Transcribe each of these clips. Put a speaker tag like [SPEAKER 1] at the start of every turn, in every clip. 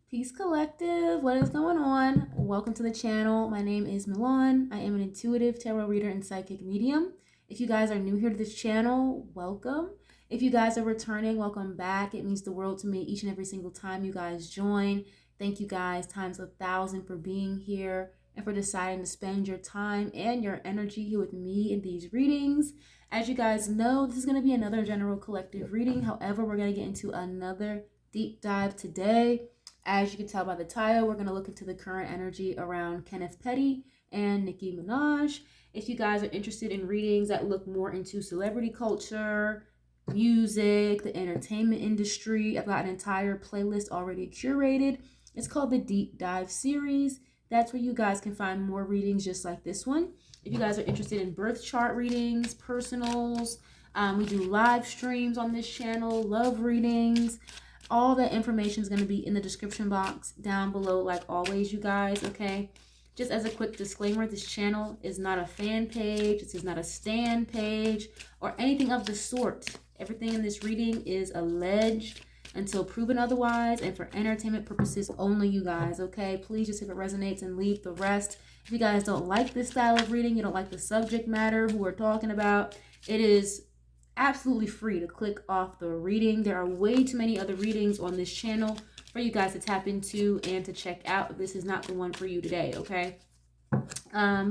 [SPEAKER 1] Peace Collective, what is going on? Welcome to the channel. My name is Milan. I am an intuitive tarot reader and psychic medium. If you guys are new here to this channel, welcome. If you guys are returning, welcome back. It means the world to me each and every single time you guys join. Thank you guys times 1,000 for being here and for deciding to spend your time and your energy here with me in these readings. As you guys know, this is going to be another general collective reading. However, we're going to get into another deep dive today. As you can tell by the title, we're going to look into the current energy around Kenneth Petty and Nicki Minaj. If you guys are interested in readings that look more into celebrity culture, music, the entertainment industry, I've got an entire playlist already curated. It's called the Deep Dive Series. That's where you guys can find more readings just like this one. If you guys are interested in birth chart readings, personals, we do live streams on this channel, love readings. All that information is going to be in the description box down below, like always, you guys, okay? Just as a quick disclaimer, this channel is not a fan page. This is not a stan page or anything of the sort. Everything in this reading is alleged until proven otherwise and for entertainment purposes only, you guys, okay? Please just if it resonates and leave the rest. If you guys don't like this style of reading, you don't like the subject matter, who we're talking about, it is absolutely free to click off the reading. There are way too many other readings on this channel for you guys to tap into and to check out. This is not the one for you today, okay?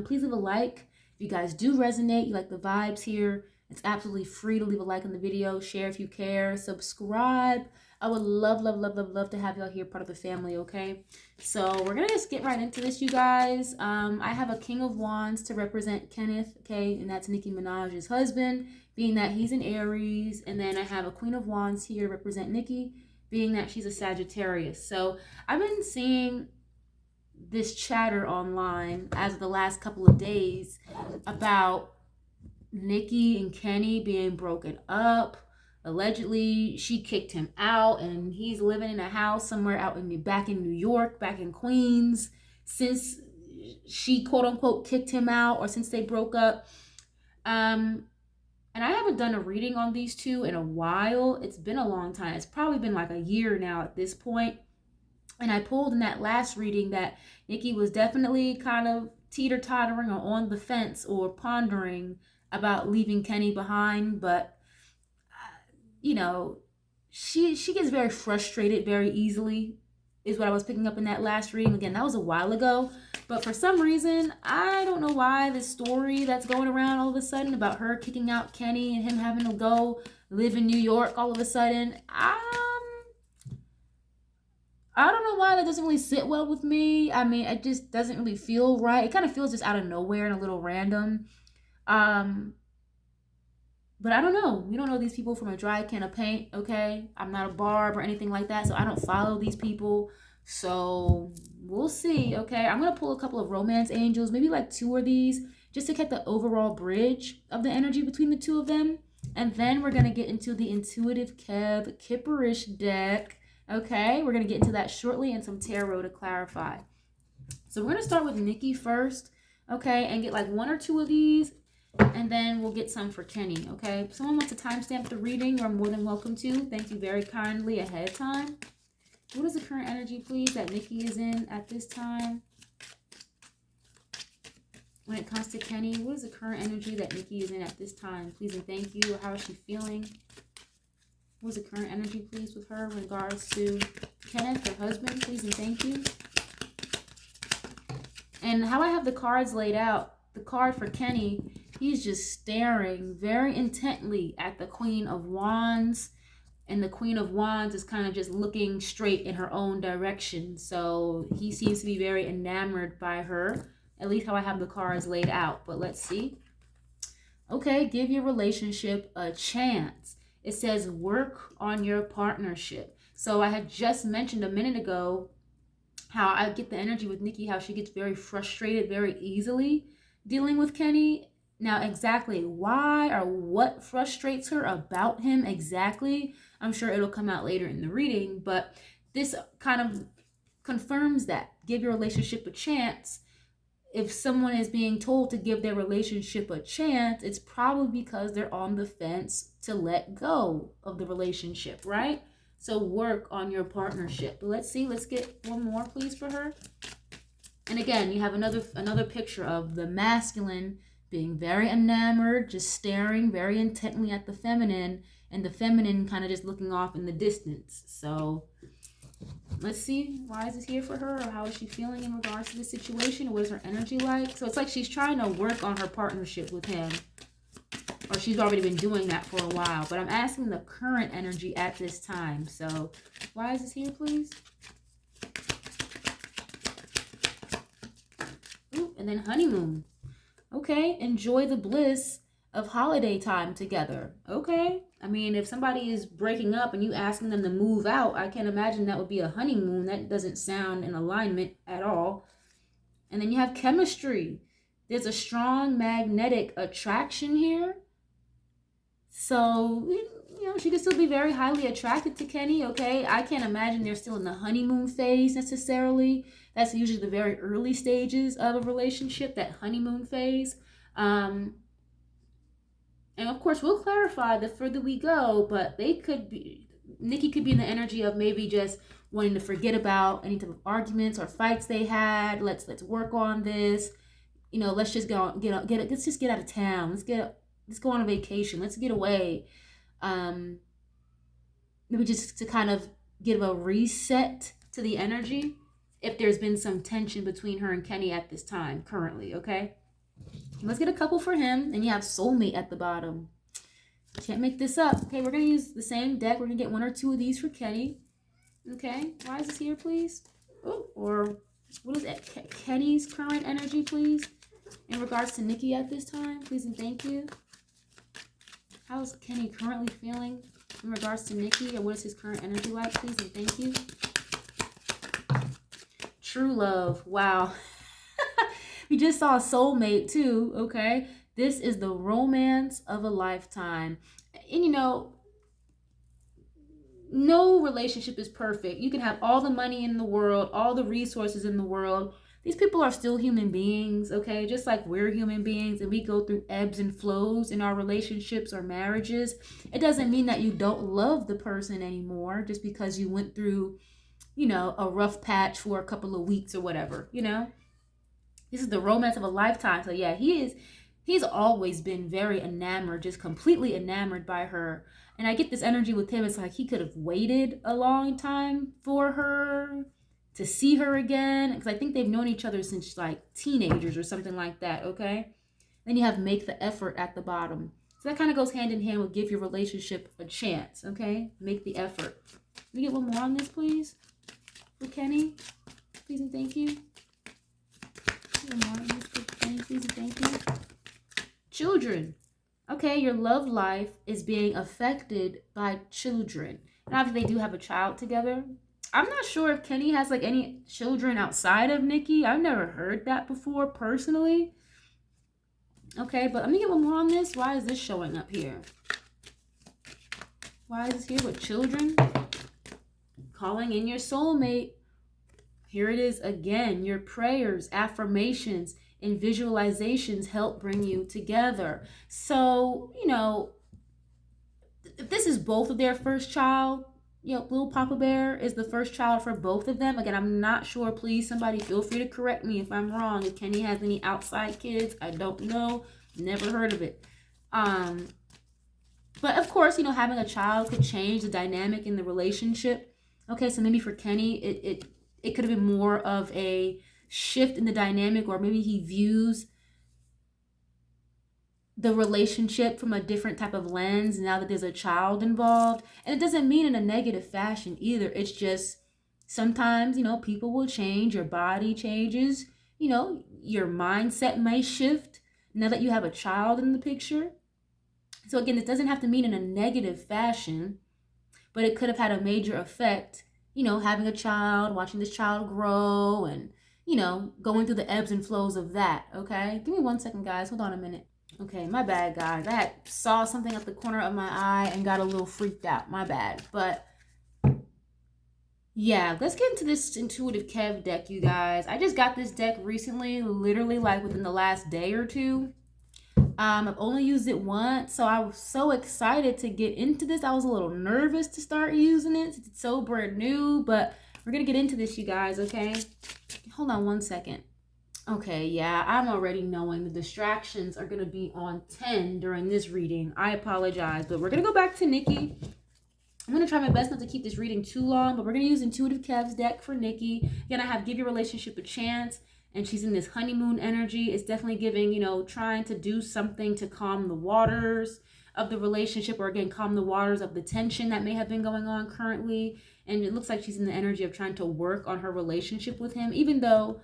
[SPEAKER 1] Please leave a like if you guys do resonate, you like the vibes here. It's absolutely free to leave a like on the video, share if you care, subscribe. I would love to have y'all here, part of the family, okay? So we're gonna just get right into this, you guys. I have a King of Wands to represent Kenneth, okay? And that's Nicki Minaj's husband, being that he's an Aries. And then I have a Queen of Wands here to represent Nicki, being that she's a Sagittarius. So I've been seeing this chatter online as of the last couple of days about Nicki and Kenny being broken up. Allegedly, she kicked him out and he's living in a house somewhere out back in New York, back in Queens, since she quote unquote kicked him out or since they broke up. And I haven't done a reading on these two in a while. It's been a long time. It's probably been like a year now at this point. And I pulled in that last reading that Nicki was definitely kind of teeter-tottering or on the fence or pondering about leaving Kenny behind. But, you know, she gets very frustrated very easily is what I was picking up in that last reading. Again, that was a while ago. But for some reason, I don't know why, this story that's going around all of a sudden about her kicking out Kenny and him having to go live in New York all of a sudden, I don't know why that doesn't really sit well with me. I mean, it just doesn't really feel right. It kind of feels just out of nowhere and a little random. But I don't know. We don't know these people from a dry can of paint, okay? I'm not a barb or anything like that, so I don't follow these people. So we'll see, okay? I'm going to pull a couple of romance angels, maybe like 2 of these, just to get the overall bridge of the energy between the 2 of them. And then we're going to get into the Intuitive Kev Kipperish deck, okay? We're going to get into that shortly and some tarot to clarify. So we're going to start with Nicki first, okay? And get like 1 or 2 of these. And then we'll get some for Kenny, okay? If someone wants to timestamp the reading, you're more than welcome to. Thank you very kindly ahead of time. What is the current energy, please, that Nicki is in at this time? When it comes to Kenny, what is the current energy that Nicki is in at this time? Please and thank you. How is she feeling? What is the current energy, please, with her in regards to Kenneth, her husband? Please and thank you. And how I have the cards laid out, the card for Kenny, he's just staring very intently at the Queen of Wands. And the Queen of Wands is kind of just looking straight in her own direction. So he seems to be very enamored by her. At least how I have the cards laid out. But let's see. Okay, give your relationship a chance. It says work on your partnership. So I had just mentioned a minute ago how I get the energy with Nicki, how she gets very frustrated very easily dealing with Kenny. Now, exactly why or what frustrates her about him exactly, I'm sure it'll come out later in the reading, but this kind of confirms that. Give your relationship a chance. If someone is being told to give their relationship a chance, it's probably because they're on the fence to let go of the relationship, right? So work on your partnership. But let's see. Let's get one more, please, for her. And again, you have another picture of the masculine being very enamored, just staring very intently at the feminine, and the feminine kind of just looking off in the distance. So let's see, why is this here for her, or how is she feeling in regards to the situation? What is her energy like? So it's like she's trying to work on her partnership with him, or she's already been doing that for a while. But I'm asking the current energy at this time. So why is this here, please? Ooh, and then honeymoon. Okay, enjoy the bliss of holiday time together. Okay, I mean, if somebody is breaking up and you asking them to move out, I can't imagine that would be a honeymoon. That doesn't sound in alignment at all. And then you have chemistry. There's a strong magnetic attraction here. So, you know, she could still be very highly attracted to Kenny, okay? I can't imagine they're still in the honeymoon phase necessarily. That's usually the very early stages of a relationship, that honeymoon phase. And of course, we'll clarify the further we go, but they could be, Nicki could be in the energy of maybe just wanting to forget about any type of arguments or fights they had. Let's work on this. You know, let's just let's just get out of town. Let's go on a vacation. Let's get away. Maybe just to kind of give a reset to the energy if there's been some tension between her and Kenny at this time currently, okay? Let's get a couple for him, and you have soulmate at the bottom. Can't make this up. Okay, we're going to use the same deck. We're going to get one or two of these for Kenny. Okay, why is this here, please? Oh, or what is that? Kenny's current energy, please, in regards to Nicki at this time, please and thank you. How is Kenny currently feeling in regards to Nicki, and what is his current energy like, please and thank you. True love, wow. We just saw soulmate too, okay? This is the romance of a lifetime. And you know, no relationship is perfect. You can have all the money in the world, all the resources in the world. These people are still human beings, okay? Just like we're human beings and we go through ebbs and flows in our relationships or marriages. It doesn't mean that you don't love the person anymore just because you went through, you know, a rough patch for a couple of weeks or whatever, you know? This is the romance of a lifetime. So yeah, he's always been very enamored, just completely enamored by her. And I get this energy with him. It's like he could have waited a long time for her to see her again. Because I think they've known each other since like teenagers or something like that, okay? Then you have make the effort at the bottom. So that kind of goes hand in hand with give your relationship a chance, okay? Make the effort. Can we get one more on this, please? For Kenny? Please and thank you. Please and thank you. Children. Okay, your love life is being affected by children. And obviously they do have a child together. I'm not sure if Kenny has like any children outside of Nicki. I've never heard that before personally. Okay, but let me get one more on this. Why is this showing up here? Why is this here with children? Calling in your soulmate. Here it is again. Your prayers, affirmations, and visualizations help bring you together. So, you know, if this is both of their first child, you know, little Papa Bear is the first child for both of them. Again, I'm not sure. Please, somebody feel free to correct me if I'm wrong. If Kenny has any outside kids, I don't know. Never heard of it. But of course, you know, having a child could change the dynamic in the relationship. Okay, so maybe for Kenny, it could have been more of a shift in the dynamic, or maybe he views the relationship from a different type of lens now that there's a child involved. And it doesn't mean in a negative fashion either. It's just sometimes, you know, people will change, your body changes, you know, your mindset may shift now that you have a child in the picture. So again, it doesn't have to mean in a negative fashion, but it could have had a major effect, you know, having a child, watching this child grow, and, you know, going through the ebbs and flows of that, okay? Give me 1 second, guys. Hold on a minute. Okay, my bad, guys. I saw something at the corner of my eye and got a little freaked out. My bad. But, yeah, let's get into this Intuitive Kev deck, you guys. I just got this deck recently, literally, like, within the last day or two. I've only used it once, so I was so excited to get into this. I was a little nervous to start using it. It's so brand new, but we're gonna get into this, you guys, okay? Hold on one second. Okay, yeah, I'm already knowing the distractions are gonna be on 10 during this reading. I apologize, but we're gonna go back to Nicki. I'm going to try my best not to keep this reading too long, but we're going to use Intuitive Kev's deck for Nicki. Again, I have Give Your Relationship a Chance, and she's in this honeymoon energy. It's definitely giving, you know, trying to do something to calm the waters of the relationship, or again, calm the waters of the tension that may have been going on currently. And it looks like she's in the energy of trying to work on her relationship with him, even though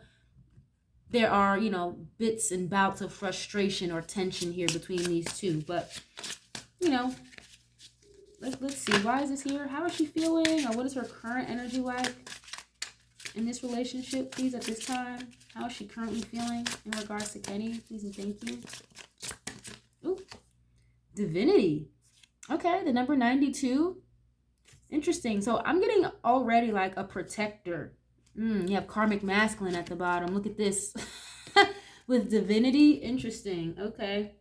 [SPEAKER 1] there are, you know, bits and bouts of frustration or tension here between these two. But, you know, let's see, why is this here? How is she feeling? Or what is her current energy like in this relationship, please, at this time? How is she currently feeling in regards to Kenny? Please and thank you. Ooh, Divinity. Okay, the number 92. Interesting. So I'm getting already like a protector. You have karmic masculine at the bottom. Look at this. With Divinity. Interesting. Okay.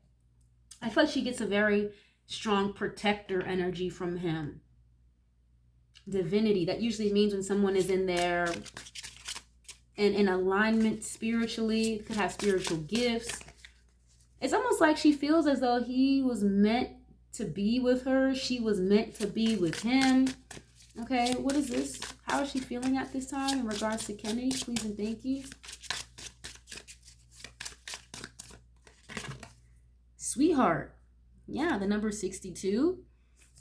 [SPEAKER 1] I feel like she gets a very strong protector energy from him. Divinity, that usually means when someone is in there and in alignment spiritually, could have spiritual gifts. It's almost like she feels as though he was meant to be with her, she was meant to be with him. Okay, what is this? How is she feeling at this time in regards to Kenny? Please and thank you. Sweetheart. Yeah, the number 62.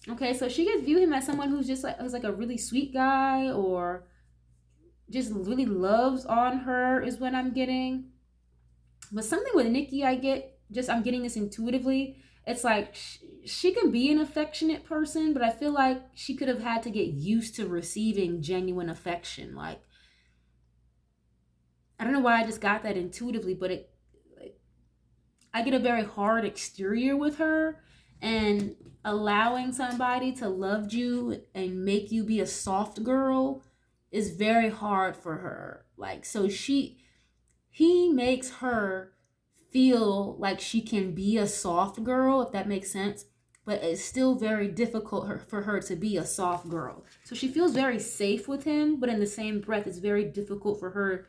[SPEAKER 1] Okay, so she could view him as someone who's just like a really sweet guy, or just really loves on her is what I'm getting. But something with Nicki, I'm getting this intuitively. It's like she can be an affectionate person, but I feel like she could have had to get used to receiving genuine affection. Like, I don't know why I just got that intuitively, but I get a very hard exterior with her, and allowing somebody to love you and make you be a soft girl is very hard for her. Like, so he makes her feel like she can be a soft girl, if that makes sense, but it's still very difficult for her to be a soft girl. So she feels very safe with him, but in the same breath, it's very difficult for her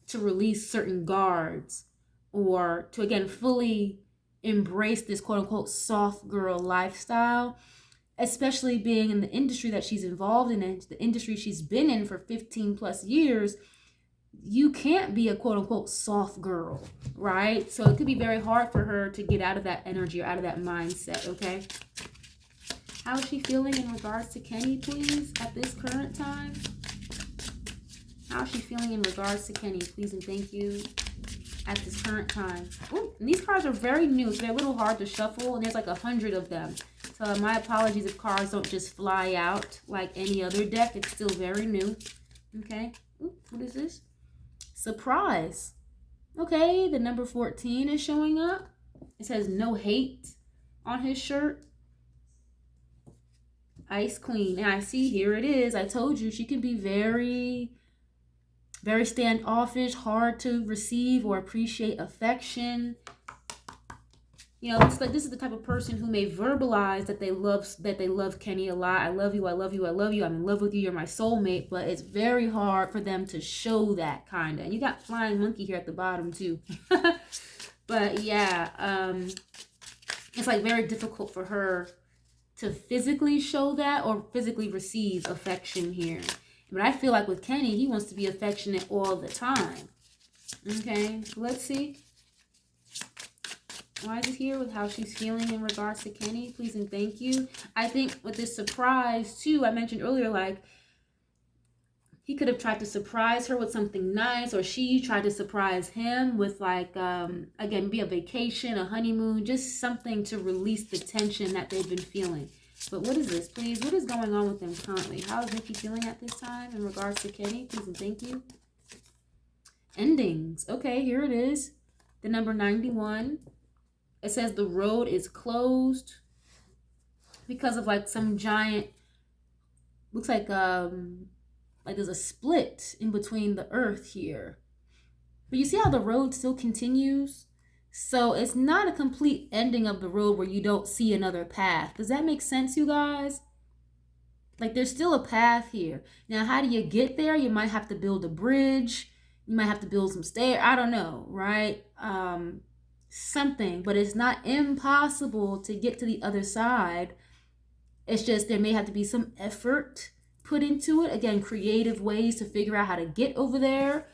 [SPEAKER 1] to release certain guards, or to, again, fully embrace this quote-unquote soft girl lifestyle, especially being in the industry that she's involved in, and the industry she's been in for 15 plus years. You can't be a quote-unquote soft girl, right? So it could be very hard for her to get out of that energy or out of that mindset, okay? How is she feeling in regards to Kenny, please, at this current time? How is she feeling in regards to Kenny, please and thank you, at this current time? Ooh, and these cards are very new, so they're a little hard to shuffle, and there's like 100 of them. So my apologies if cards don't just fly out like any other deck. It's still very new. Okay. Ooh, what is this? Surprise. Okay, the number 14 is showing up. It says no hate on his shirt. Ice Queen. And I see, here it is. I told you she can be very standoffish, hard to receive or appreciate affection. You know, it's like this is the type of person who may verbalize that they love Kenny a lot. I love you, I love you, I love you. I'm in love with you. You're my soulmate. But it's very hard for them to show that kind of. And you got Flying Monkey here at the bottom too. But yeah, it's like very difficult for her to physically show that or physically receive affection here. But I feel like with Kenny, he wants to be affectionate all the time. Okay, let's see. Why is it here with how she's feeling in regards to Kenny? Please and thank you. I think with this surprise, too, I mentioned earlier, like, he could have tried to surprise her with something nice, or she tried to surprise him with, like, again, be a vacation, a honeymoon, just something to release the tension that they've been feeling. But what is this, please? What is going on with them currently? How is Nicki feeling at this time in regards to Kenny? Please and thank you. Endings. Okay, here it is. The number 91. It says the road is closed because of like some giant, looks like there's a split in between the earth here. But you see how the road still continues? So it's not a complete ending of the road where you don't see another path. Does that make sense, you guys? Like there's still a path here. Now, how do you get there? You might have to build a bridge. You might have to build some stairs. I don't know, right? Something, but it's not impossible to get to the other side. It's just there may have to be some effort put into it. Again, creative ways to figure out how to get over there.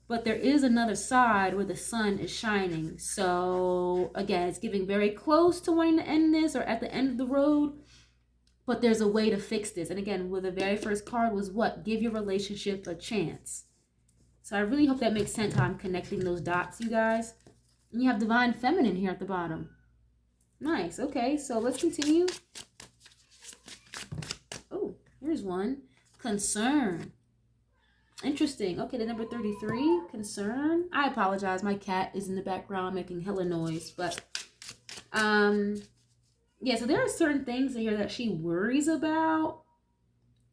[SPEAKER 1] But there is another side where the sun is shining. So again, it's getting very close to wanting to end this or at the end of the road. But there's a way to fix this. And again, with the very first card was what? Give your relationship a chance. So I really hope that makes sense how I'm connecting those dots, you guys. And you have Divine Feminine here at the bottom. Nice. Okay, so let's continue. Oh, here's one. Concern. Interesting. Okay, the number 33, concern. I apologize. My cat is in the background making hella noise. But, yeah, so there are certain things in here that she worries about.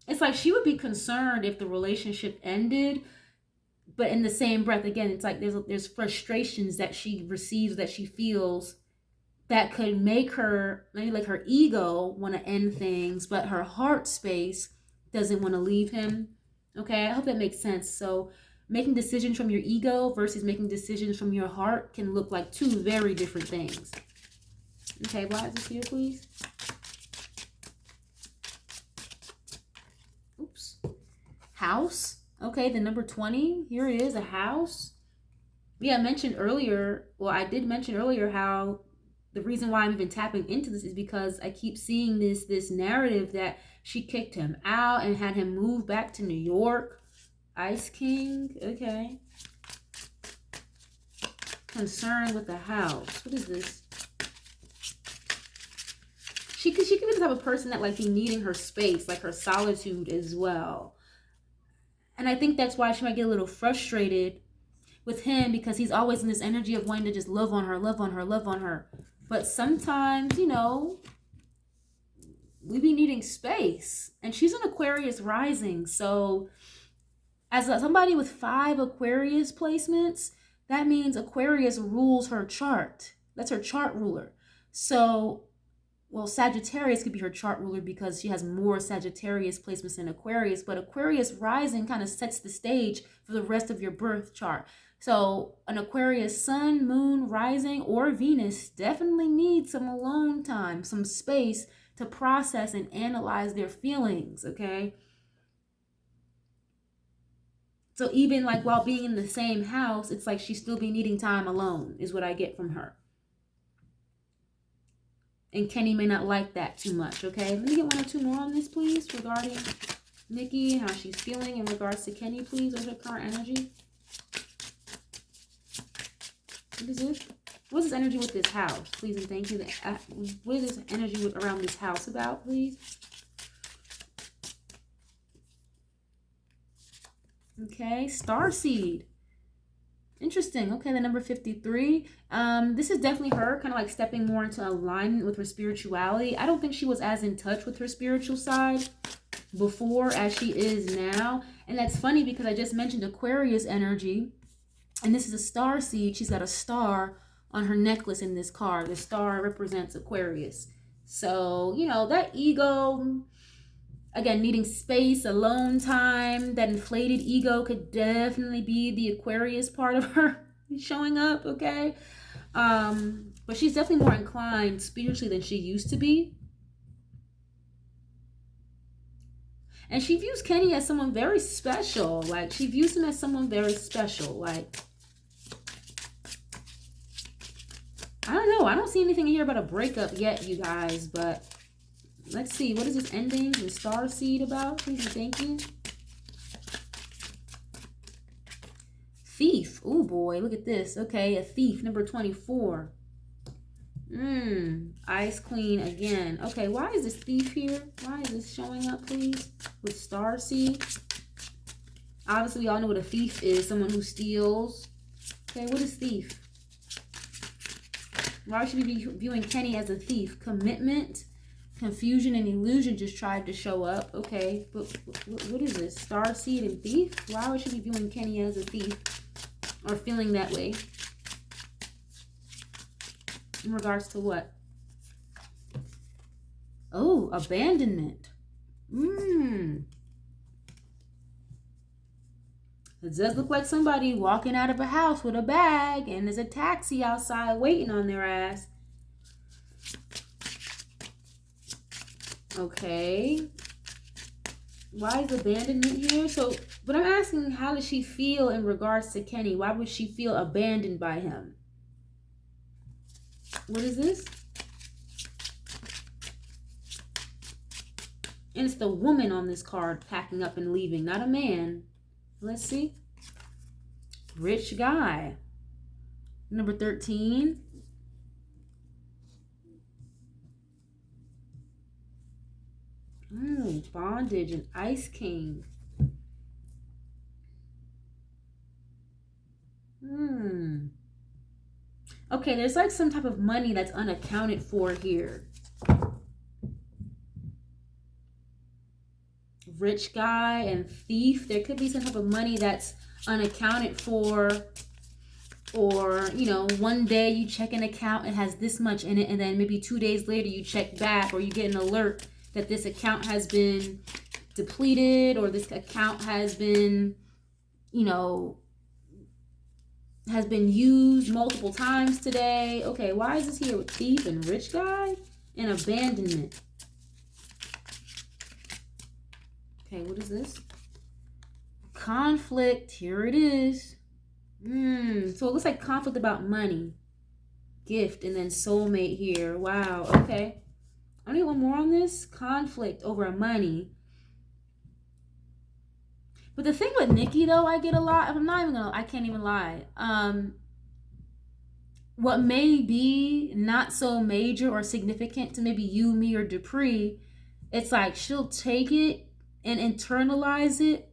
[SPEAKER 1] It's like she would be concerned if the relationship ended. But in the same breath, again, it's like there's frustrations that she receives, that she feels, that could make her, maybe like her ego want to end things, but her heart space doesn't want to leave him. Okay, I hope that makes sense. So making decisions from your ego versus making decisions from your heart can look like two very different things. Okay, why is this here, please? Oops. House. Okay, the number 20. Here it is, a house. Yeah, I mentioned earlier, well, I did mention earlier how the reason why I'm even tapping into this is because I keep seeing this narrative that she kicked him out and had him move back to New York. Ice King. Okay. Concern with the house. What is this? She could be the type of person that like be needing her space, like her solitude as well. And I think that's why she might get a little frustrated with him, because he's always in this energy of wanting to just love on her, love on her, love on her. But sometimes, you know, we be needing space. And she's an Aquarius rising. So as somebody with 5 Aquarius placements, that means Aquarius rules her chart. That's her chart ruler. So, well, Sagittarius could be her chart ruler because she has more Sagittarius placements than Aquarius. But Aquarius rising kind of sets the stage for the rest of your birth chart. So an Aquarius sun, moon, rising, or Venus definitely needs some alone time, some space to process and analyze their feelings, okay? So even like while being in the same house, it's like she still be needing time alone is what I get from her. And Kenny may not like that too much, okay? Let me get 1 or 2 more on this, please, regarding Nicki, how she's feeling in regards to Kenny, please. What's her current energy? What is this? What's this energy with this house? Please and thank you. What is this energy around this house about, please? Okay, Starseed. Interesting. Okay, the number 53. This is definitely her kind of like stepping more into alignment with her spirituality. I don't think she was as in touch with her spiritual side before as she is now. And that's funny because I just mentioned Aquarius energy. And this is a star seed. She's got a star on her necklace in this card. The star represents Aquarius. So, you know, that ego, again, needing space, alone time, that inflated ego could definitely be the Aquarius part of her showing up, okay? But she's definitely more inclined spiritually than she used to be. And she views Kenny as someone very special. Like, she views him as someone very special. Like, I don't know. I don't see anything here about a breakup yet, you guys. But let's see. What is this ending? The star seed about? Please and thank you. Thief. Oh, boy. Look at this. Okay, a thief. Number 24. Ice Queen again. Okay, why is this thief here? Why is this showing up, please? With star seed. Obviously, we all know what a thief is. Someone who steals. Okay, what is thief? Why should we be viewing Kenny as a thief? Commitment, confusion, and illusion just tried to show up. Okay, but what is this? Star seed and thief? Why would she be viewing Kenny as a thief or feeling that way? In regards to what? Oh, abandonment. It does look like somebody walking out of a house with a bag and there's a taxi outside waiting on their ass. Okay. Why is abandonment here? So, but I'm asking, how does she feel in regards to Kenny? Why would she feel abandoned by him? What is this? And it's the woman on this card packing up and leaving, not a man. Let's see. Rich guy. Number 13. Bondage and Ice King. Okay, there's like some type of money that's unaccounted for here. Rich guy and thief. There could be some type of money that's unaccounted for. Or, you know, one day you check an account, it has this much in it, and then maybe 2 days later you check back, or you get an alert that this account has been depleted, or this account has been, you know, has been used multiple times today. Okay, why is this here with thief and rich guy and abandonment? Okay, what is this? Conflict. Here it is. So it looks like conflict about money, gift, and then soulmate here. Wow. Okay. I need one more on this. Conflict over money. But the thing with Nicki, though, I get a lot. I can't even lie. What may be not so major or significant to maybe you, me, or Dupree, it's like she'll take it and internalize it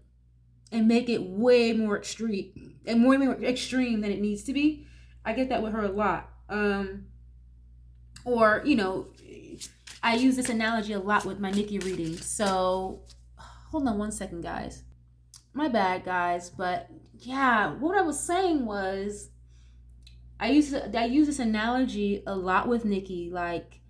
[SPEAKER 1] and make it way more extreme and more extreme than it needs to be. I get that with her a lot. Or, you know, I use this analogy a lot with my Nicki readings. So, hold on one second, guys. My bad, guys. But, yeah, what I was saying was, I use this analogy a lot with Nicki. Like,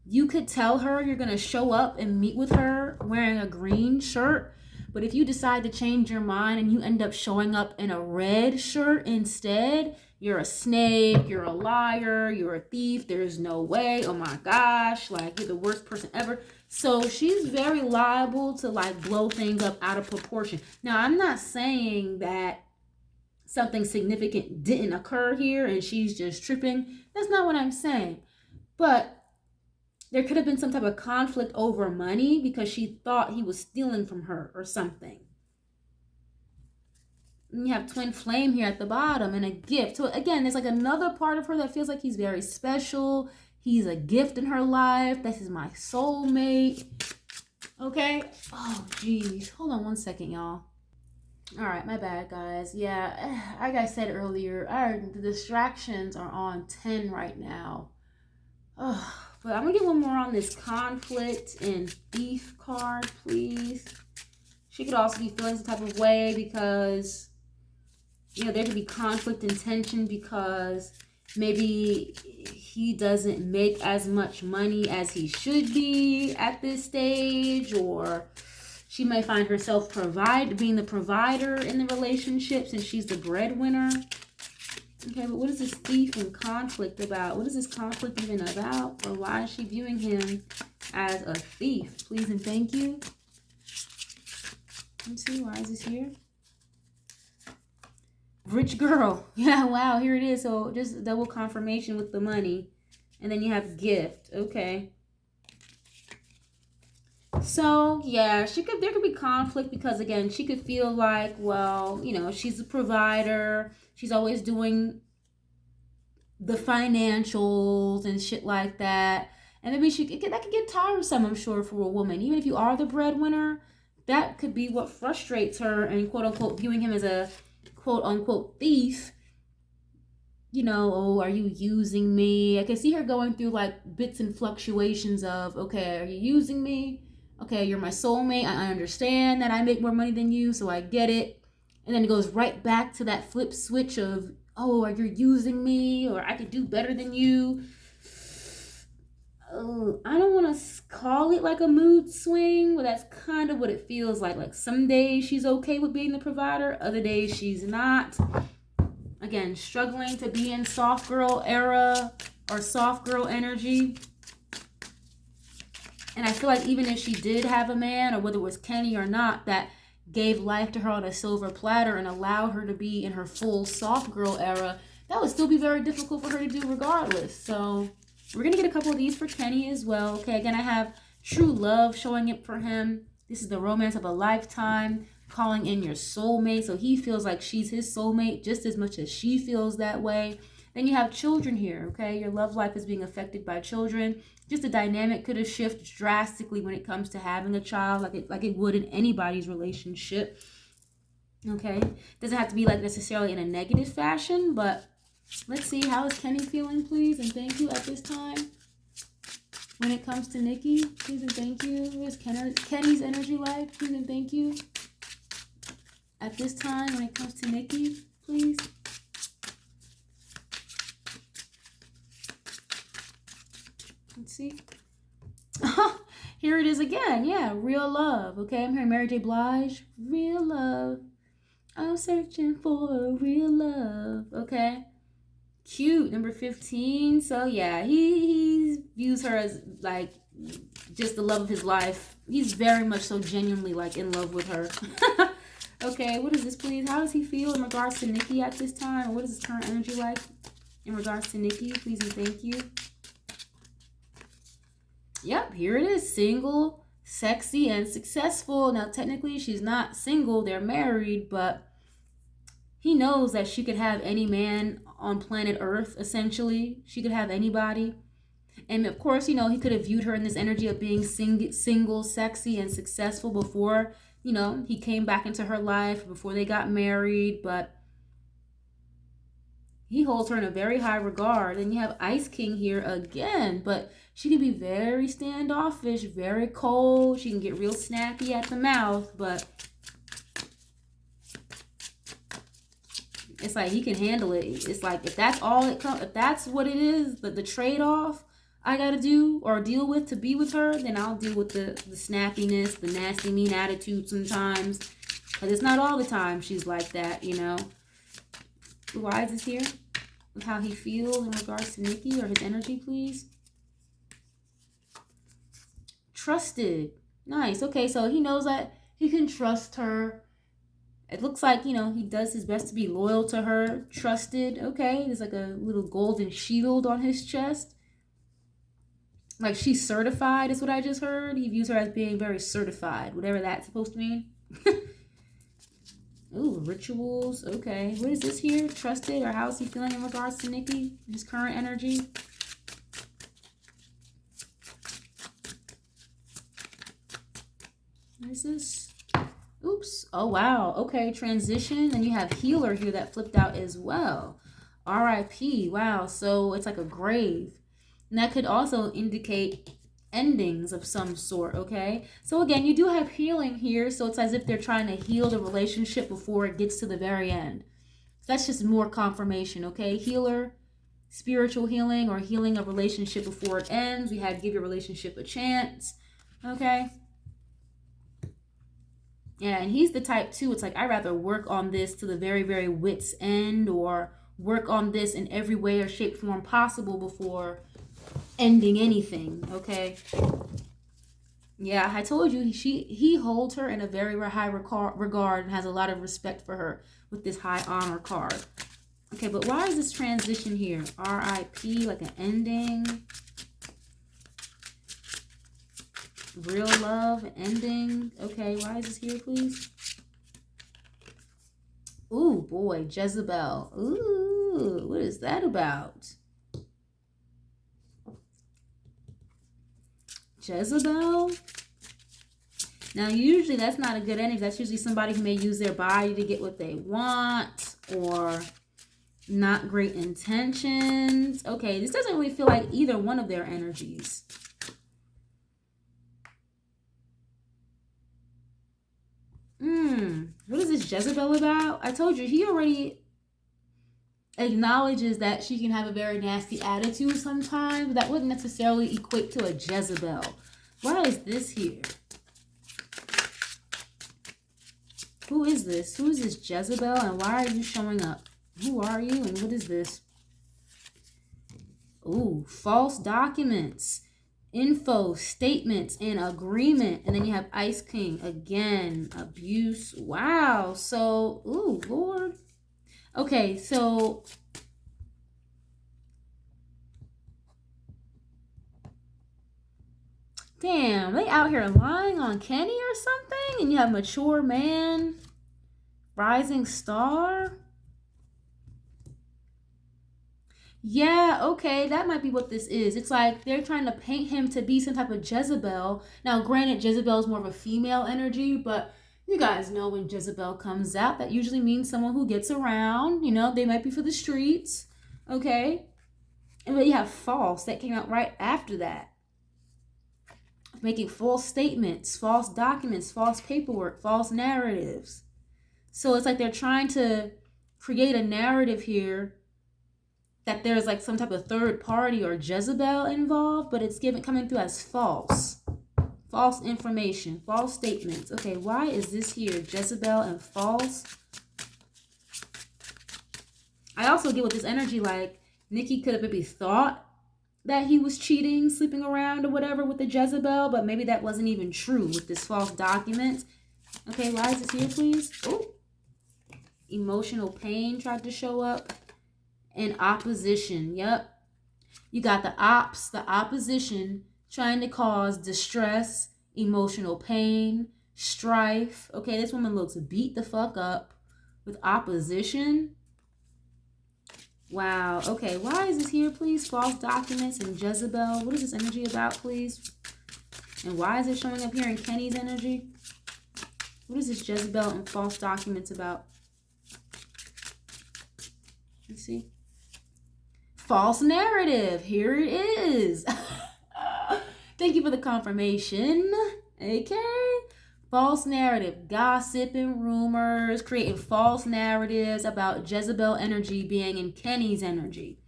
[SPEAKER 1] you could tell her you're going to show up and meet with her wearing a green shirt, but if you decide to change your mind and you end up showing up in a red shirt instead, you're a snake, you're a liar, you're a thief, there's no way, oh my gosh, like you're the worst person ever. So she's very liable to like blow things up out of proportion. Now, I'm not saying that something significant didn't occur here and she's just tripping. That's not what I'm saying. But there could have been some type of conflict over money because she thought he was stealing from her or something. And you have twin flame here at the bottom and a gift. So again, there's like another part of her that feels like he's very special. He's a gift in her life. This is my soulmate. Okay. Oh, geez. Hold on one second, y'all. All right, my bad, guys. Yeah, like I said earlier, the distractions are on 10 right now. Oh. But I'm going to get one more on this conflict and thief card, please. She could also be feeling some type of way because, you know, there could be conflict and tension because maybe he doesn't make as much money as he should be at this stage, or she may find herself being the provider in the relationship since she's the breadwinner. Okay, but what is this thief and conflict about? What is this conflict even about? Or why is she viewing him as a thief? Please and thank you. Let's see, why is this here? Rich girl. Yeah, wow, here it is. So just double confirmation with the money. And then you have gift. Okay. So, yeah, there could be conflict because, again, she could feel like, well, you know, she's a provider. She's always doing the financials and shit like that. And maybe that could get tiresome, I'm sure, for a woman. Even if you are the breadwinner, that could be what frustrates her and, quote-unquote, viewing him as a, quote-unquote, thief. You know, oh, are you using me? I can see her going through, like, bits and fluctuations of, okay, are you using me? Okay, you're my soulmate. I understand that I make more money than you, so I get it. And then it goes right back to that flip switch of, oh, are you using me? Or I could do better than you. I don't want to call it like a mood swing, but that's kind of what it feels like. Like some days she's okay with being the provider, other days she's not. Again, struggling to be in soft girl era or soft girl energy. And I feel like even if she did have a man, or whether it was Kenny or not, that gave life to her on a silver platter and allowed her to be in her full soft girl era, that would still be very difficult for her to do regardless. So we're going to get a couple of these for Kenny as well. Okay, again, I have true love showing up for him. This is the romance of a lifetime, calling in your soulmate. So he feels like she's his soulmate just as much as she feels that way. Then you have children here, okay? Your love life is being affected by children. Just the dynamic could have shifted drastically when it comes to having a child, like it would in anybody's relationship. Okay? Doesn't have to be like necessarily in a negative fashion, but let's see, how is Kenny feeling, please, and thank you at this time. When it comes to Nicki, please and thank you. What is Kenny's energy like? Please and thank you. At this time, when it comes to Nicki, please. Let's see. Here it is again. Yeah, real love. Okay, I'm hearing Mary J. Blige. Real love. I'm searching for real love. Okay. Cute. Number 15. So yeah, he views her as like just the love of his life. He's very much so genuinely like in love with her. Okay, what is this, please? How does he feel in regards to Nicki at this time? What is his current energy like in regards to Nicki? Please and thank you. Yep, here it is. Single, sexy, and successful. Now, technically, she's not single. They're married, but he knows that she could have any man on planet Earth, essentially. She could have anybody. And, of course, you know, he could have viewed her in this energy of being single, sexy, and successful before, you know, he came back into her life, before they got married. But he holds her in a very high regard. And you have Ice King here again, but she can be very standoffish, very cold. She can get real snappy at the mouth, but it's like he can handle it. It's like if that's all it comes, if that's what it is, the trade-off I gotta do or deal with to be with her, then I'll deal with the snappiness, the nasty, mean attitude sometimes. But it's not all the time she's like that, you know. Why is this here? With how he feels in regards to Nicki or his energy, please. Trusted. Nice. Okay, so he knows that he can trust her. It looks like, you know, he does his best to be loyal to her. Trusted. Okay, there's like a little golden shield on his chest. Like she's certified is what I just heard. He views her as being very certified, whatever that's supposed to mean. Ooh, rituals. Okay, what is this here? Trusted, or how is he feeling in regards to Nicki? His current energy. What is this? Oops. Oh, wow. Okay, transition. And you have healer here that flipped out as well. R.I.P. Wow. So it's like a grave. And that could also indicate endings of some sort, okay? So again, you do have healing here. So it's as if they're trying to heal the relationship before it gets to the very end. So that's just more confirmation, okay? Healer, spiritual healing, or healing a relationship before it ends. We had give your relationship a chance, okay? Yeah, and he's the type too. It's like, I'd rather work on this to the very, very wit's end, or work on this in every way or shape, form possible before ending anything, okay? Yeah, I told you, he holds her in a very high regard and has a lot of respect for her with this high honor card. Okay, but why is this transition here? R.I.P., like an ending. Real love, ending. Okay, why is this here, please? Ooh, boy, Jezebel. Ooh, what is that about? Jezebel? Now, usually that's not a good energy. That's usually somebody who may use their body to get what they want, or not great intentions. Okay, this doesn't really feel like either one of their energies. What is this Jezebel about? I told you, he already acknowledges that she can have a very nasty attitude sometimes, but that wouldn't necessarily equate to a Jezebel. Why is this here? Who is this? Who is this Jezebel, and why are you showing up? Who are you, and what is this? Ooh, false documents, info, statements, and agreement. And then you have Ice King. Again, abuse. Wow. So, ooh, Lord. Okay, so damn, they out here lying on Kenny or something? And you have mature man, rising star. Yeah, okay, that might be what this is. It's like they're trying to paint him to be some type of Jezebel. Now, granted, Jezebel is more of a female energy, but you guys know when Jezebel comes out, that usually means someone who gets around. You know, they might be for the streets, okay? And then you have false, that came out right after that. Making false statements, false documents, false paperwork, false narratives. So it's like they're trying to create a narrative here that there's like some type of third party or Jezebel involved, but it's coming through as false. False information, false statements. Okay, why is this here? Jezebel and false. I also get with this energy like Nicki could have maybe thought that he was cheating, sleeping around or whatever with the Jezebel, but maybe that wasn't even true with this false document. Okay, why is this here, please? Oh, emotional pain tried to show up. And opposition, yep. You got the opposition trying to cause distress, emotional pain, strife. Okay, this woman looks beat the fuck up with opposition. Wow, okay, why is this here, please? False documents and Jezebel. What is this energy about, please? And why is it showing up here in Kenny's energy? What is this Jezebel and false documents about? Let's see. False narrative. Here it is. Thank you for the confirmation. Okay. False narrative. Gossip and rumors. Creating false narratives about Jezebel energy being in Kenny's energy.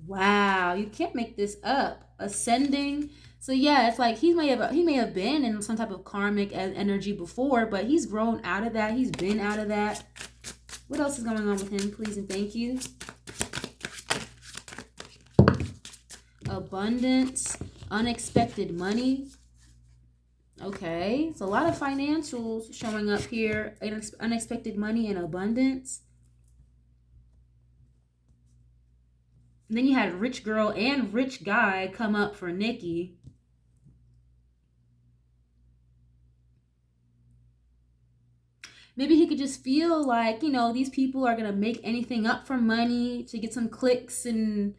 [SPEAKER 1] Wow. You can't make this up. Ascending. So yeah, it's like he may have been in some type of karmic energy before, but he's grown out of that. He's been out of that. What else is going on with him, please and thank you? Abundance, unexpected money. Okay, so a lot of financials showing up here. Unexpected money and abundance. And then you had rich girl and rich guy come up for Nicki. Maybe he could just feel like, you know, these people are going to make anything up for money to get some clicks and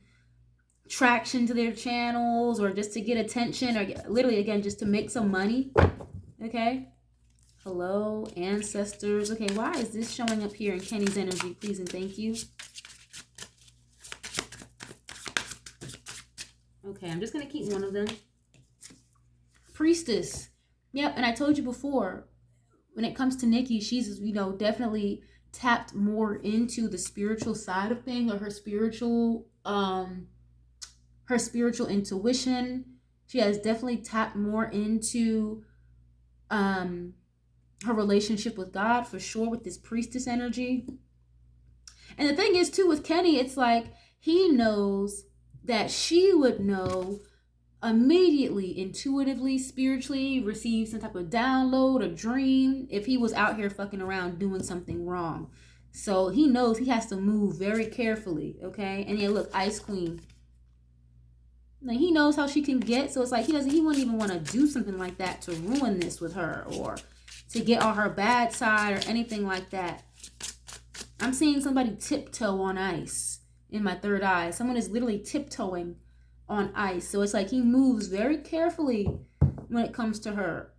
[SPEAKER 1] traction to their channels, or just to get attention, or literally, again, just to make some money. Okay. Hello, ancestors. Okay, why is this showing up here in Kenny's energy, please and thank you? Okay, I'm just going to keep one of them. Priestess. Yep, and I told you before, when it comes to Nicki, she's, you know, definitely tapped more into the spiritual side of things, or her spiritual intuition. She has definitely tapped more into her relationship with God, for sure, with this priestess energy. And the thing is too with Kenny, it's like he knows that she would know immediately, intuitively, spiritually, receive some type of download or dream if he was out here fucking around doing something wrong. So he knows he has to move very carefully, okay? And yeah, look, Ice Queen. Like, he knows how she can get, so it's like he wouldn't even want to do something like that to ruin this with her, or to get on her bad side or anything like that. I'm seeing somebody tiptoe on ice in my third eye. Someone is literally tiptoeing on ice. So it's like he moves very carefully when it comes to her,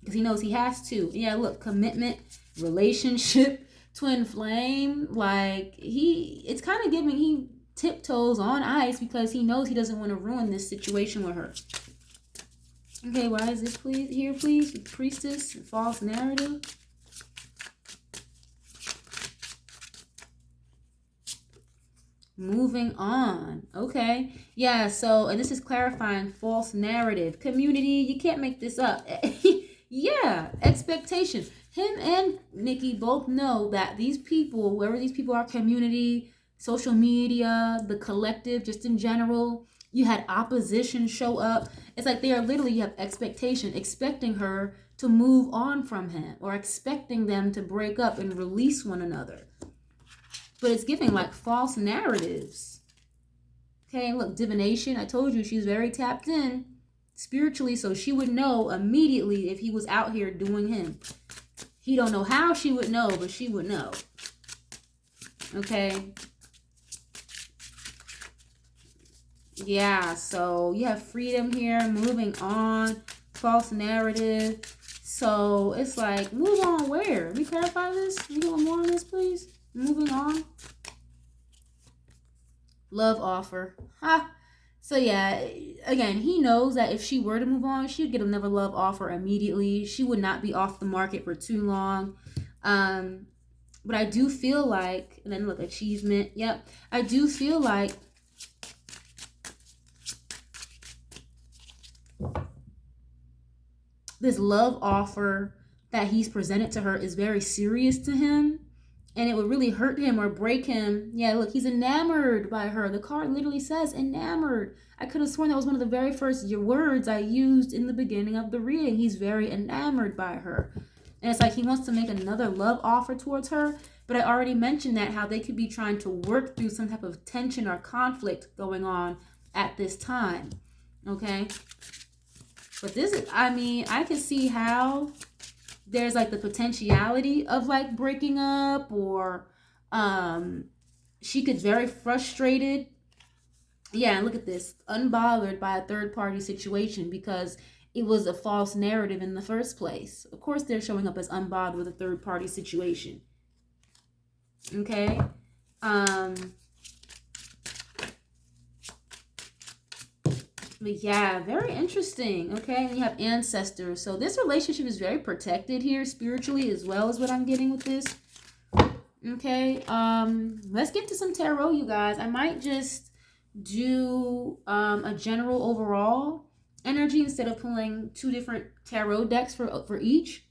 [SPEAKER 1] because he knows he has to. Yeah, look, commitment, relationship, twin flame. Like, it's kind of giving he tiptoes on ice because he knows he doesn't want to ruin this situation with her. Okay, why is this please here, please? Priestess, false narrative. Moving on. Okay. Yeah, so, and this is clarifying false narrative. Community, you can't make this up. Yeah, expectation. Him and Nicki both know that these people, wherever these people are, community, social media, the collective, just in general, you had opposition show up. It's like they are literally, you have expectation, expecting her to move on from him or expecting them to break up and release one another. But it's giving like false narratives. Okay, look, divination. I told you she's very tapped in spiritually, so she would know immediately if he was out here doing him. He don't know how she would know, but she would know. Okay. Yeah, so you have freedom here. Moving on. False narrative. So it's like, move on where? Let me clarify this. Can you get more on this, please? Moving on. Love offer. Ha. So yeah, again, he knows that if she were to move on, she would get another love offer immediately. She would not be off the market for too long. But I do feel like, and then look, achievement. Yep. I do feel like this love offer that he's presented to her is very serious to him. And it would really hurt him or break him. Yeah, look, he's enamored by her. The card literally says enamored. I could have sworn that was one of the very first words I used in the beginning of the reading. He's very enamored by her. And it's like he wants to make another love offer towards her. But I already mentioned that how they could be trying to work through some type of tension or conflict going on at this time. Okay? But this is, I mean, I can see how there's like the potentiality of like breaking up, or she gets very frustrated. Yeah, and look at this, unbothered by a third party situation because it was a false narrative in the first place. Of course they're showing up as unbothered with a third party situation. Okay. But yeah, very interesting. Okay, and you have ancestors. So this relationship is very protected here spiritually as well as what I'm getting with this. Okay, let's get to some tarot, you guys. I might just do a general overall energy instead of pulling two different tarot decks for each,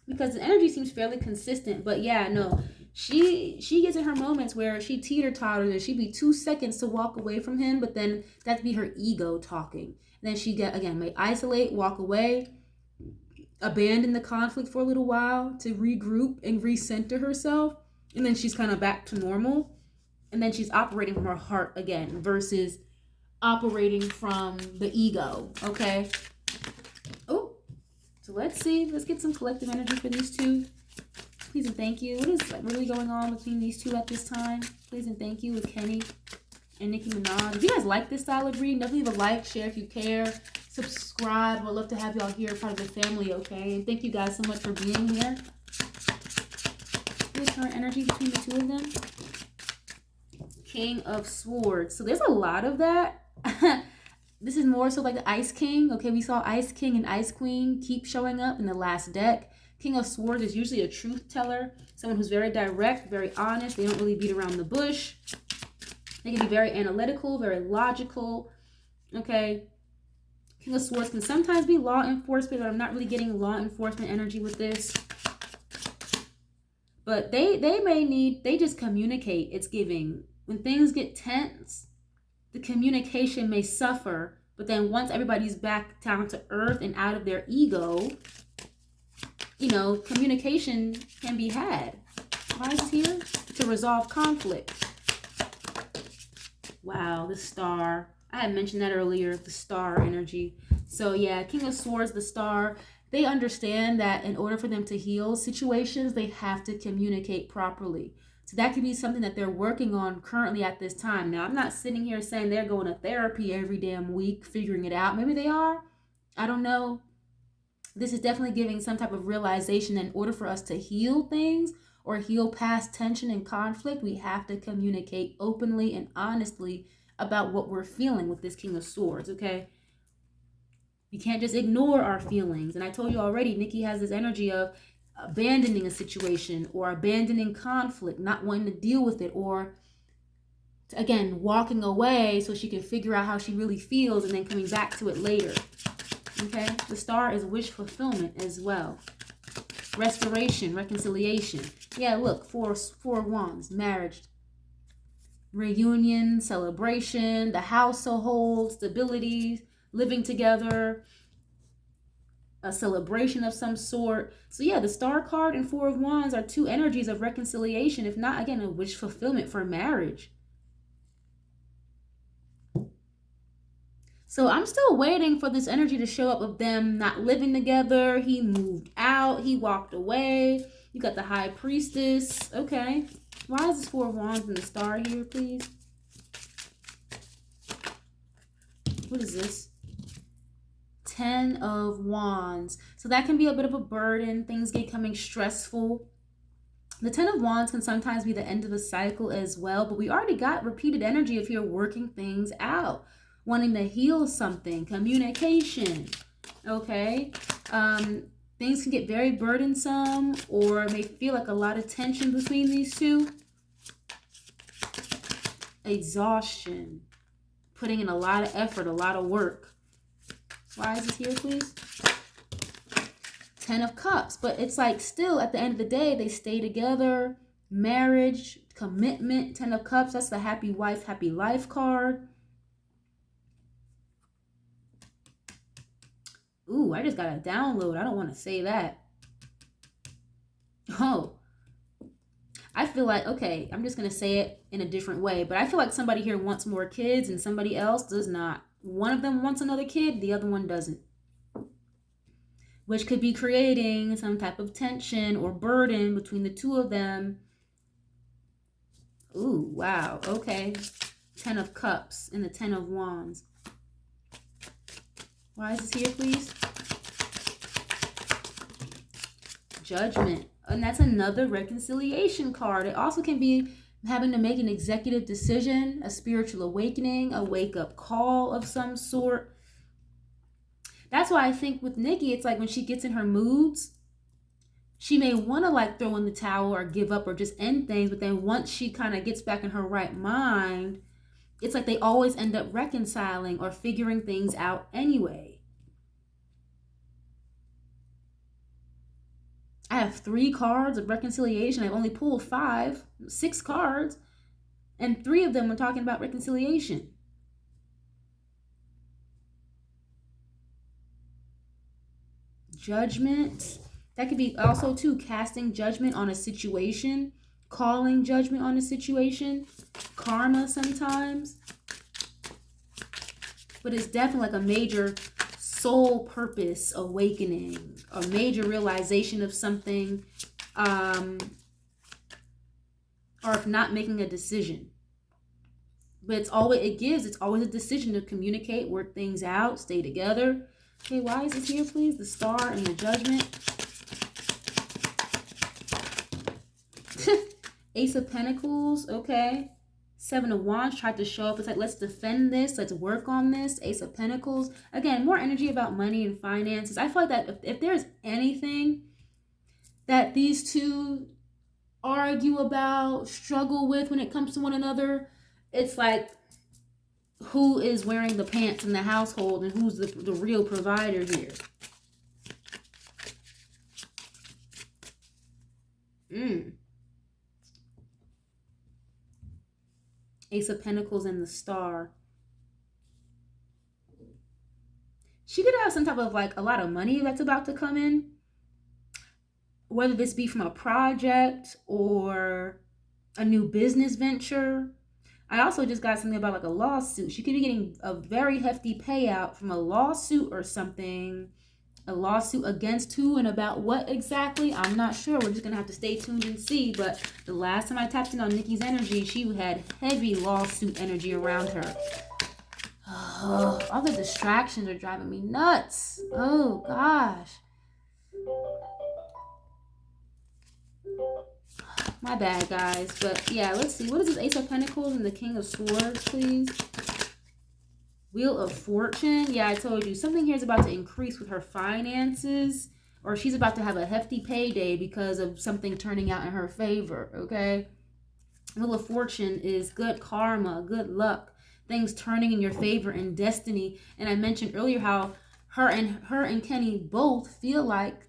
[SPEAKER 1] because the energy seems fairly consistent. But yeah, no, she gets in her moments where she teeter-totters and she'd be 2 seconds to walk away from him, but then that'd be her ego talking. And then she may isolate, walk away, abandon the conflict for a little while to regroup and recenter herself, and then she's kind of back to normal, and then she's operating from her heart again versus operating from the ego. Okay. Oh, so let's get some collective energy for these two. Please and thank you. What is really going on between these two at this time? Please and thank you with Kenny and Nicki Minaj. If you guys like this style of reading, definitely leave a like, share if you care, subscribe. I'd love to have y'all here, part of the family, okay? And thank you guys so much for being here. What is current energy between the two of them? King of Swords. So there's a lot of that. This is more so like the Ice King. Okay, we saw Ice King and Ice Queen keep showing up in the last deck. King of Swords is usually a truth teller, someone who's very direct, very honest. They don't really beat around the bush. They can be very analytical, very logical. Okay. King of Swords can sometimes be law enforcement, but I'm not really getting law enforcement energy with this. But they just communicate. It's giving. When things get tense, the communication may suffer, but then once everybody's back down to earth and out of their ego, you know, communication can be had. Why is it here? To resolve conflict. Wow, the star. I had mentioned that earlier, the star energy. So yeah, King of Swords, the star. They understand that in order for them to heal situations, they have to communicate properly. So that could be something that they're working on currently at this time. Now, I'm not sitting here saying they're going to therapy every damn week, figuring it out. Maybe they are. I don't know. This is definitely giving some type of realization that in order for us to heal things or heal past tension and conflict, we have to communicate openly and honestly about what we're feeling with this King of Swords, okay? We can't just ignore our feelings. And I told you already, Nicki has this energy of abandoning a situation or abandoning conflict, not wanting to deal with it, or Again, walking away so she can figure out how she really feels and then coming back to it later. Okay? The star is wish fulfillment as well. Restoration, reconciliation. Yeah, look, four of wands, marriage, reunion, celebration, the household, stability, living together, a celebration of some sort. So yeah, the star card and four of wands are two energies of reconciliation, if not, again, a wish fulfillment for marriage. So I'm still waiting for this energy to show up of them not living together. He moved out. He walked away. You got the high priestess. Okay. Why is this four of wands and the star here, please? What is this? 10 of wands. So that can be a bit of a burden. Things get coming stressful. The 10 of wands can sometimes be the end of a cycle as well. But we already got repeated energy of here working things out. Wanting to heal something, communication, okay? Things can get very burdensome or may feel like a lot of tension between these two. Exhaustion, putting in a lot of effort, a lot of work. Why is this here, please? 10 of cups, but it's like still at the end of the day, they stay together, marriage, commitment, 10 of cups, that's the happy wife, happy life card. Ooh, I just got a download. I don't want to say that. Oh, I feel like, okay, I'm just going to say it in a different way. But I feel like somebody here wants more kids and somebody else does not. One of them wants another kid. The other one doesn't. Which could be creating some type of tension or burden between the two of them. Ooh, wow. Okay. 10 of cups and the 10 of wands. Why is this here, please? Judgment. And that's another reconciliation card. It also can be having to make an executive decision, a spiritual awakening, a wake-up call of some sort. That's why I think with Nicki, it's like when she gets in her moods, she may want to like throw in the towel or give up or just end things. But then once she kind of gets back in her right mind, it's like they always end up reconciling or figuring things out anyway. I have 3 cards of reconciliation. I've only pulled 6 cards, and 3 of them are talking about reconciliation. Judgment. That could be also too casting judgment on a situation, calling judgment on a situation, karma sometimes. But it's definitely like a major soul purpose awakening, a major realization of something, or if not making a decision. But it's always a decision to communicate, work things out, stay together. Okay, why is this here, please? The star and the judgment. Ace of Pentacles, okay. 7 of Wands tried to show up. It's like, let's defend this. Let's work on this. Ace of Pentacles. Again, more energy about money and finances. I feel like that if there's anything that these two argue about, struggle with when it comes to one another, it's like who is wearing the pants in the household and who's the real provider here. Ace of Pentacles and the star. She could have some type of like a lot of money that's about to come in. Whether this be from a project or a new business venture. I also just got something about like a lawsuit. She could be getting a very hefty payout from a lawsuit or something. A lawsuit against who and about what exactly? I'm not sure. We're just going to have to stay tuned and see. But the last time I tapped in on Nicki's energy, she had heavy lawsuit energy around her. Oh, all the distractions are driving me nuts. Oh, gosh. My bad, guys. But yeah, let's see. What is this Ace of Pentacles and the King of Swords, please? Wheel of Fortune. Yeah, I told you. Something here is about to increase with her finances. Or she's about to have a hefty payday because of something turning out in her favor, okay? Wheel of Fortune is good karma, good luck, things turning in your favor, and destiny. And I mentioned earlier how her and Kenny both feel like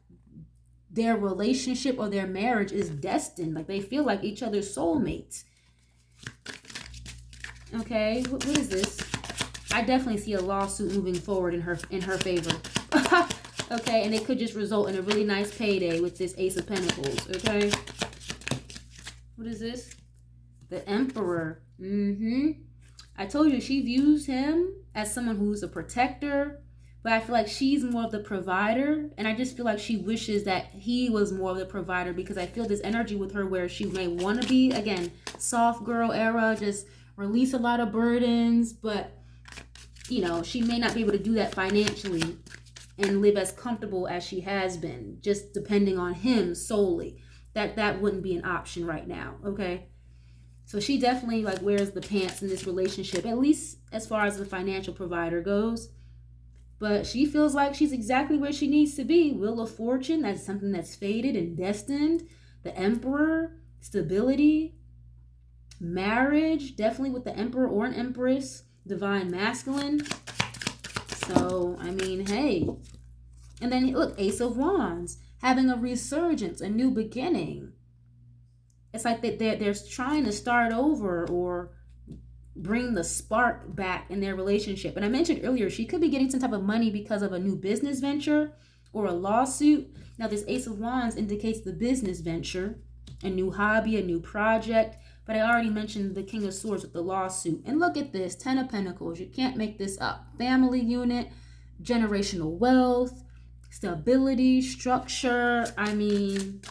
[SPEAKER 1] their relationship or their marriage is destined. Like they feel like each other's soulmates. Okay, what is this? I definitely see a lawsuit moving forward in her favor. Okay, and it could just result in a really nice payday with this Ace of Pentacles. Okay, what is this? The Emperor. I told you she views him as someone who's a protector, but I feel like she's more of the provider, and I just feel like she wishes that he was more of the provider, because I feel this energy with her where she may want to be, again, soft girl era, just release a lot of burdens, but you know, she may not be able to do that financially and live as comfortable as she has been, just depending on him solely. That wouldn't be an option right now, okay? So she definitely like wears the pants in this relationship, at least as far as the financial provider goes. But she feels like she's exactly where she needs to be. Wheel of Fortune, that's something that's fated and destined. The Emperor, stability, marriage, definitely with the Emperor or an Empress, divine masculine. So, I mean, hey. And then look, Ace of Wands, having a resurgence, a new beginning. It's like they're trying to start over or bring the spark back in their relationship. And I mentioned earlier, she could be getting some type of money because of a new business venture or a lawsuit. Now, this Ace of Wands indicates the business venture, a new hobby, a new project. But I already mentioned the King of Swords with the lawsuit. And look at this, 10 of Pentacles. You can't make this up. Family unit, generational wealth, stability, structure. I mean,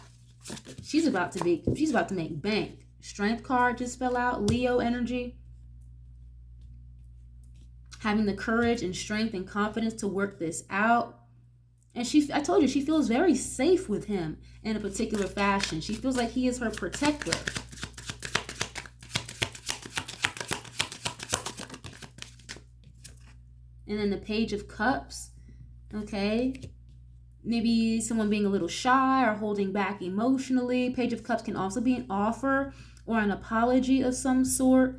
[SPEAKER 1] she's about to make bank. Strength card just fell out. Leo energy. Having the courage and strength and confidence to work this out. And I told you, she feels very safe with him in a particular fashion. She feels like he is her protector. And then the Page of Cups. Okay. Maybe someone being a little shy or holding back emotionally. Page of Cups can also be an offer or an apology of some sort.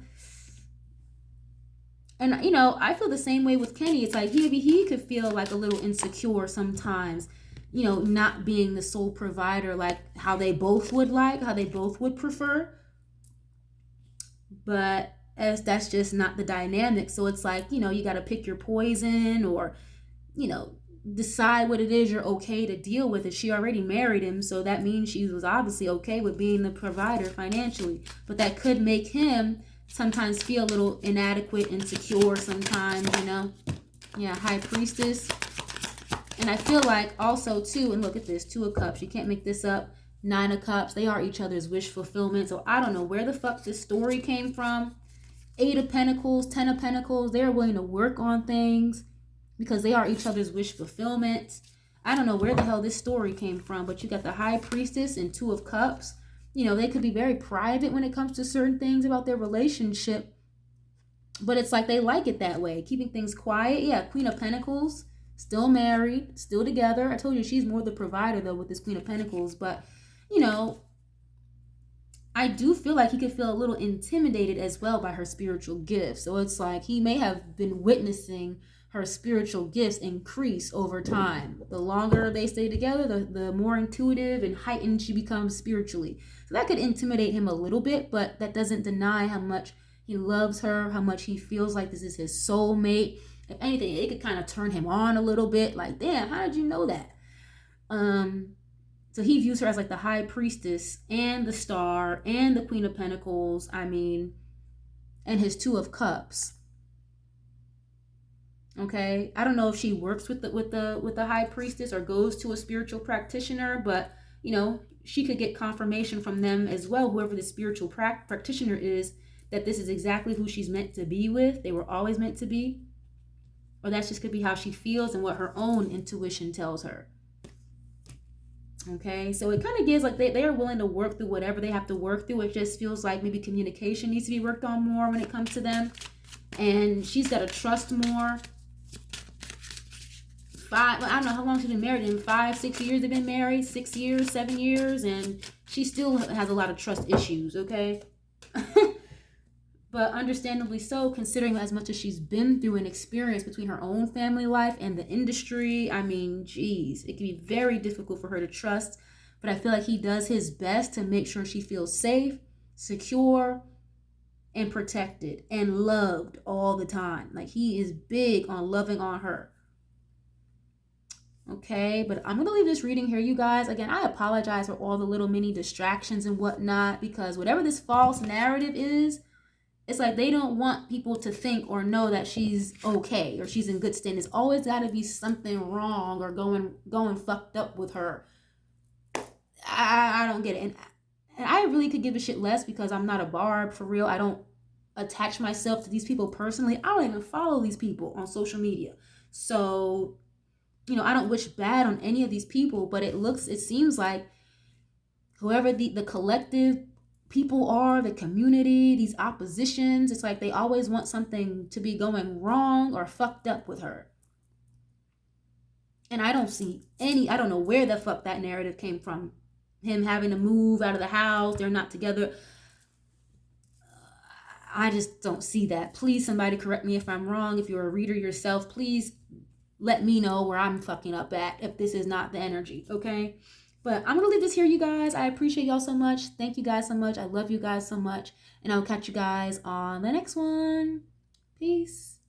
[SPEAKER 1] And, you know, I feel the same way with Kenny. It's like he could feel like a little insecure sometimes, you know, not being the sole provider, like how they both would prefer. But as that's just not the dynamic. So it's like, you know, you got to pick your poison or, you know, decide what it is you're okay to deal with. If she already married him, so that means she was obviously okay with being the provider financially. But that could make him sometimes feel a little inadequate, insecure sometimes, you know. Yeah, High Priestess. And I feel like also too, and look at this, 2 of Cups. You can't make this up. 9 of Cups. They are each other's wish fulfillment. So I don't know where the fuck this story came from. 8 of Pentacles, 10 of Pentacles. They're willing to work on things because they are each other's wish fulfillment. I don't know where the hell this story came from, but you got the High Priestess and 2 of Cups. You know, they could be very private when it comes to certain things about their relationship, but it's like they like it that way, keeping things quiet. Yeah, Queen of Pentacles, still married, still together. I told you she's more the provider though with this Queen of Pentacles, but you know, I do feel like he could feel a little intimidated as well by her spiritual gifts. So it's like he may have been witnessing her spiritual gifts increase over time. The longer they stay together, the more intuitive and heightened she becomes spiritually. So that could intimidate him a little bit, but that doesn't deny how much he loves her, how much he feels like this is his soulmate. If anything, it could kind of turn him on a little bit. Like, damn, how did you know that? So he views her as like the High Priestess and the Star and the Queen of Pentacles. I mean, and his 2 of Cups. Okay, I don't know if she works with the High Priestess or goes to a spiritual practitioner, but you know, she could get confirmation from them as well, whoever the spiritual practitioner is, that this is exactly who she's meant to be with. They were always meant to be. Or that's just could be how she feels and what her own intuition tells her. Okay, so it kind of gives like they are willing to work through whatever they have to work through. It just feels like maybe communication needs to be worked on more when it comes to them. And she's got to trust more. I don't know how long she's been married. In 5, 6 years they've been married. 6 years, 7 years. And she still has a lot of trust issues, okay? But understandably so, considering as much as she's been through and experienced between her own family life and the industry. I mean, geez, it can be very difficult for her to trust. But I feel like he does his best to make sure she feels safe, secure, and protected and loved all the time. Like, he is big on loving on her. Okay, but I'm gonna leave this reading here, you guys. Again, I apologize for all the little mini distractions and whatnot, because whatever this false narrative is, it's like they don't want people to think or know that she's okay or she's in good standing. There's always got to be something wrong or going fucked up with her. I don't get it. And I really could give a shit less, because I'm not a barb, for real. I don't attach myself to these people personally. I don't even follow these people on social media. So, you know, I don't wish bad on any of these people, but it seems like whoever the collective people are, the community, these oppositions, it's like they always want something to be going wrong or fucked up with her. And I don't know where the fuck that narrative came from. Him having to move out of the house, they're not together. I just don't see that. Please, somebody correct me if I'm wrong. If you're a reader yourself, please let me know where I'm fucking up at if this is not the energy, okay? But I'm going to leave this here, you guys. I appreciate y'all so much. Thank you guys so much. I love you guys so much. And I'll catch you guys on the next one. Peace.